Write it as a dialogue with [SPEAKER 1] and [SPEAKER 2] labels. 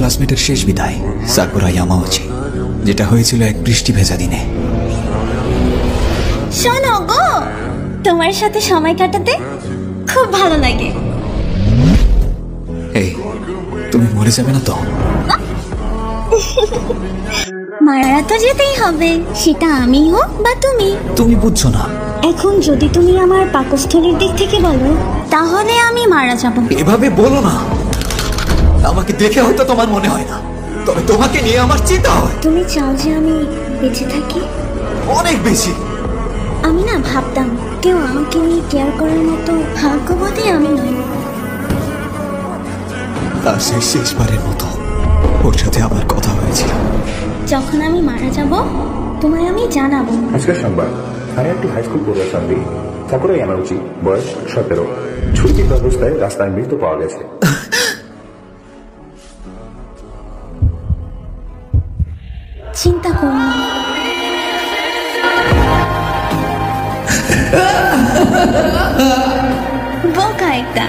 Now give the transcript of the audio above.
[SPEAKER 1] ক্লাসমেটের শেষ বিদায় সাকুরা ইয়ামাউচি, যেটা হয়েছিল এক বৃষ্টি ভেজা দিনে।
[SPEAKER 2] শোনো গো, তোমার সাথে সময় কাটাতে খুব ভালো লাগে।
[SPEAKER 1] এই, তুমি মরে যাবে না তো?
[SPEAKER 2] মারা তো যেতেই হবে, সেটা আমি হোক বা তুমি।
[SPEAKER 1] তুমি বুঝছো না।
[SPEAKER 2] এখন যদি তুমি আমার পাকস্থলীর দিক থেকে বলো, তাহলে আমি মারা যাব।
[SPEAKER 1] এভাবে বলো না, আমাকে দেখে হয়তো তোমার মনে হয় না, তবে তোমাকে নিয়ে আমার চিন্তা হয়।
[SPEAKER 2] তুমি চাও যে আমি বেঁচে থাকি?
[SPEAKER 1] অনেক বেশি।
[SPEAKER 2] আমি না ভাবতাম কেউ আমাকে নিয়ে কেয়ার করার মতো ভাগ্যবতী আমি নই।
[SPEAKER 1] আর সেই শেষবারের মতো ওর সাথে আমার কথা হয়েছিল।
[SPEAKER 2] যখন আমি মারা যাব, তোমায় আমি জানাবো।
[SPEAKER 3] আজকের সংবাদ, একটি হাই স্কুল পড়ুয়া ছাত্রী সাকুরা ইয়ামাউচি, বয়স 17, ছুরিবিদ্ধ অবস্থায় রাস্তায় মৃত পাওয়া গেছে।
[SPEAKER 2] চিন্তা করো না। বোকা একটা।